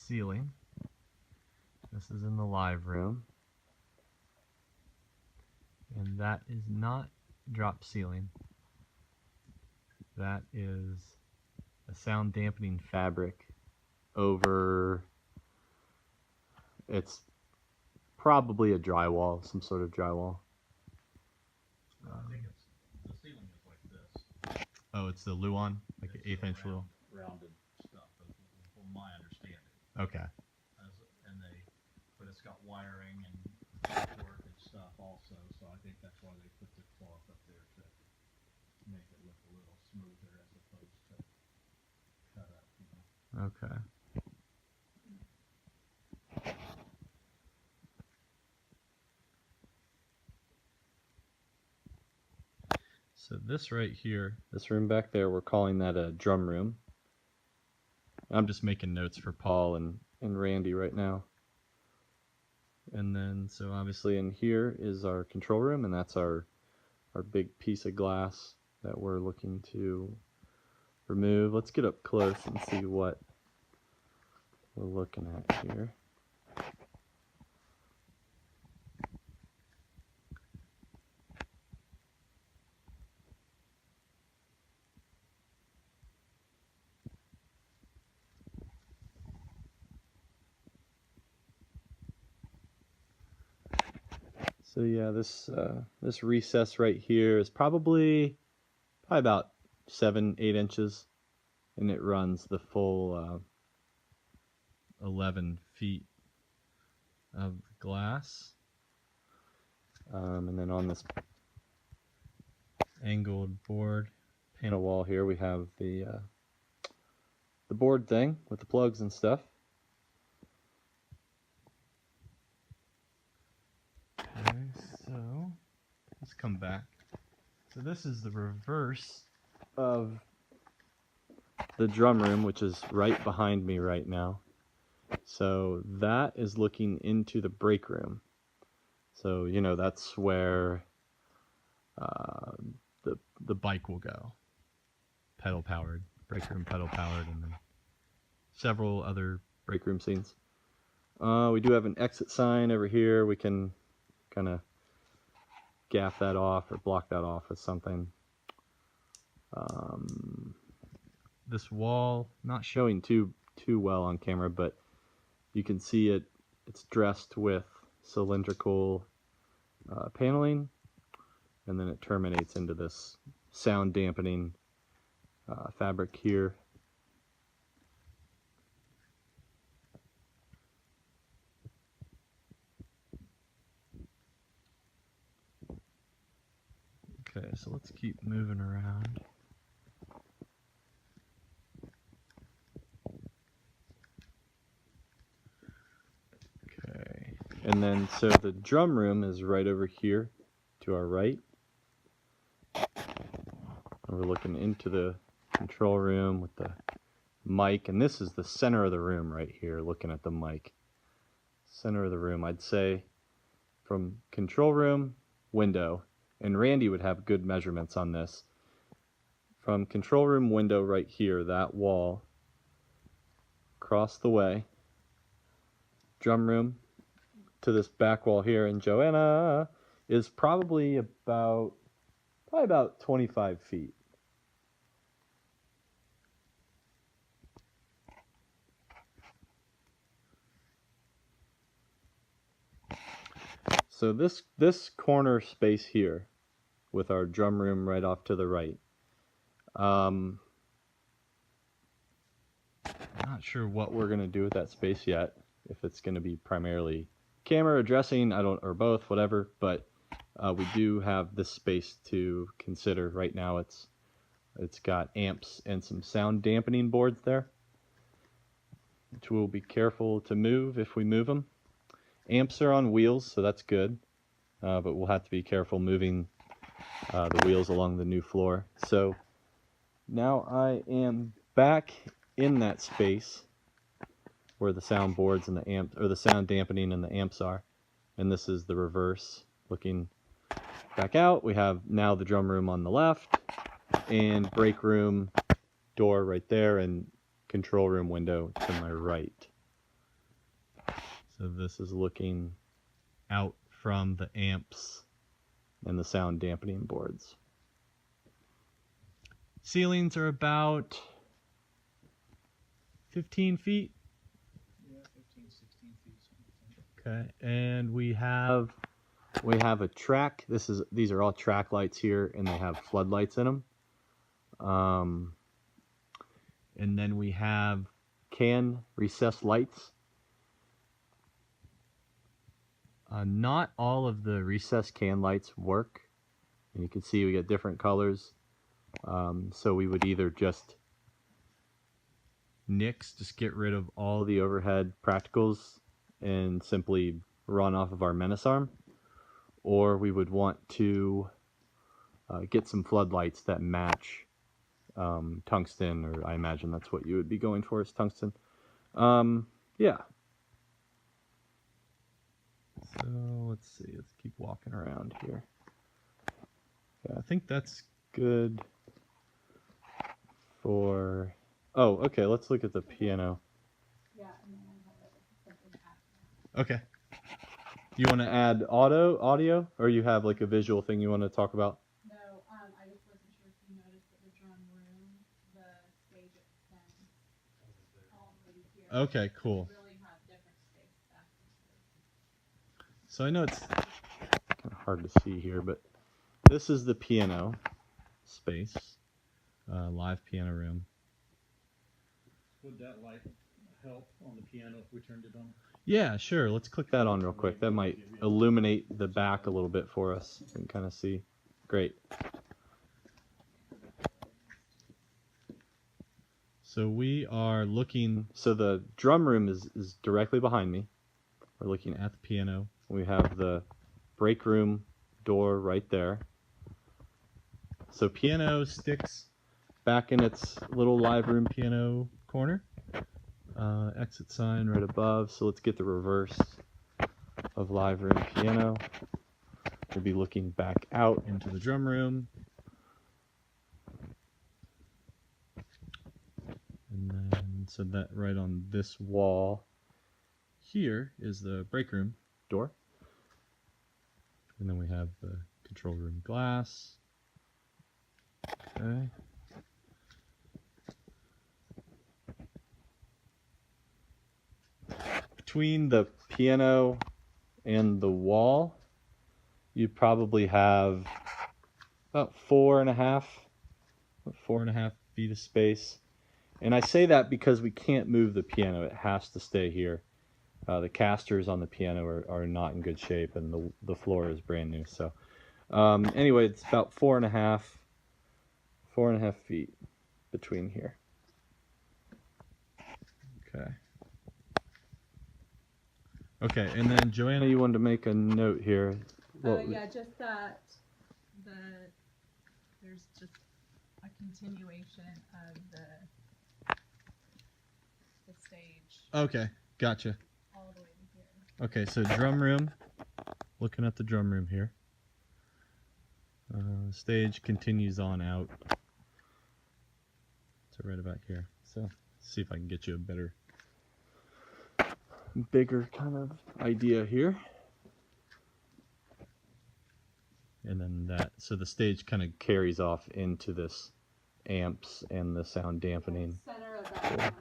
ceiling. This is in the live room. And that is not drop ceiling. That is a sound dampening fabric over, it's probably a drywall, some sort of drywall. I think it's, the ceiling is like this. Oh, it's the Luan, like an 1/8 inch Luan. Rounded stuff, from my understanding. Okay. But it's got wiring and work and stuff also, so I think that's why they put the cloth up there to make it look a little smoother as opposed to cut up, you know. Okay. So this right here, this room back there, we're calling that a drum room. I'm just making notes for Paul and Randy right now. And then, so obviously in here is our control room, and that's our big piece of glass that we're looking to remove. Let's get up close and see what we're looking at here. So yeah, this recess right here is probably about 7-8 inches, and it runs the full 11 feet of glass. And then on this angled board panel wall here, we have the board thing with the plugs and stuff. Okay, so let's come back. So this is the reverse of the drum room, which is right behind me right now. So that is looking into the break room. So, you know, that's where the bike will go. Pedal powered, break room pedal powered, and then several other break room scenes. We do have an exit sign over here. We can kind of gaff that off or block that off with something. This wall, not showing too well on camera, but you can see it's dressed with cylindrical paneling, and then it terminates into this sound dampening fabric here. Okay, so let's keep moving around. Okay, and then so the drum room is right over here to our right. And we're looking into the control room with the mic, and this is the center of the room right here, looking at the mic. Center of the room, I'd say from control room, window, and Randy would have good measurements on this. From control room window right here, that wall, across the way, drum room to this back wall here, and Joanna is probably about 25 feet. So this corner space here, with our drum room right off to the right, I'm not sure what we're gonna do with that space yet. If it's gonna be primarily camera or dressing, or both, whatever. But we do have this space to consider right now. It's got amps and some sound dampening boards there, which we'll be careful to move if we move them. Amps are on wheels, so that's good, but we'll have to be careful moving the wheels along the new floor. So now I am back in that space where the sound boards and the amp, or the sound dampening and the amps are, and this is the reverse. Looking back out, we have now the drum room on the left, and break room door right there, and control room window to my right. So this is looking out from the amps and the sound dampening boards. Ceilings are about 15 feet. Yeah, 15, 16 feet, something. Okay, and we have a track. These are all track lights here, and they have floodlights in them. And then we have can recessed lights. Not all of the recessed can lights work, and you can see we get different colors. So we would either just get rid of all the overhead practicals and simply run off of our menace arm, or we would want to get some floodlights that match tungsten, or I imagine that's what you would be going for, is tungsten. Yeah. So let's see, let's keep walking around here. Yeah, I think that's good for, oh, okay, let's look at the piano. Yeah, and then I have something after. Okay. You want to add audio, or you have like a visual thing you want to talk about? No, I just wasn't sure if you noticed that the drum room, the stage at 10, all the way here. Okay, cool. Really have different space back there. So I know it's kind of hard to see here, but this is the piano space, live piano room. Would that light help on the piano if we turned it on? Yeah, sure. Let's click that on real quick. That might illuminate the back a little bit for us. You can kind of see. Great. So we are looking, so the drum room is directly behind me. We're looking at the piano. We have the break room door right there. So piano sticks back in its little live room piano corner. Exit sign right above. So let's get the reverse of live room piano. We'll be looking back out into the drum room. And then, so that right on this wall here is the break room door. And then we have the control room glass. Okay. Between the piano and the wall, you probably have about 4.5 feet of space. And I say that because we can't move the piano. It has to stay here. The casters on the piano are not in good shape, and the floor is brand new. So anyway, it's about 4.5 feet between here. Okay. Okay, and then Joanna, you wanted to make a note here. Yeah, just that there's just a continuation of the stage. Okay, gotcha. All the way to here. Okay, so drum room. Looking at the drum room here. Stage continues on out to right about here. So let's see if I can get you a bigger kind of idea here. And then so the stage kind of carries off into this amps and the sound dampening. Center of that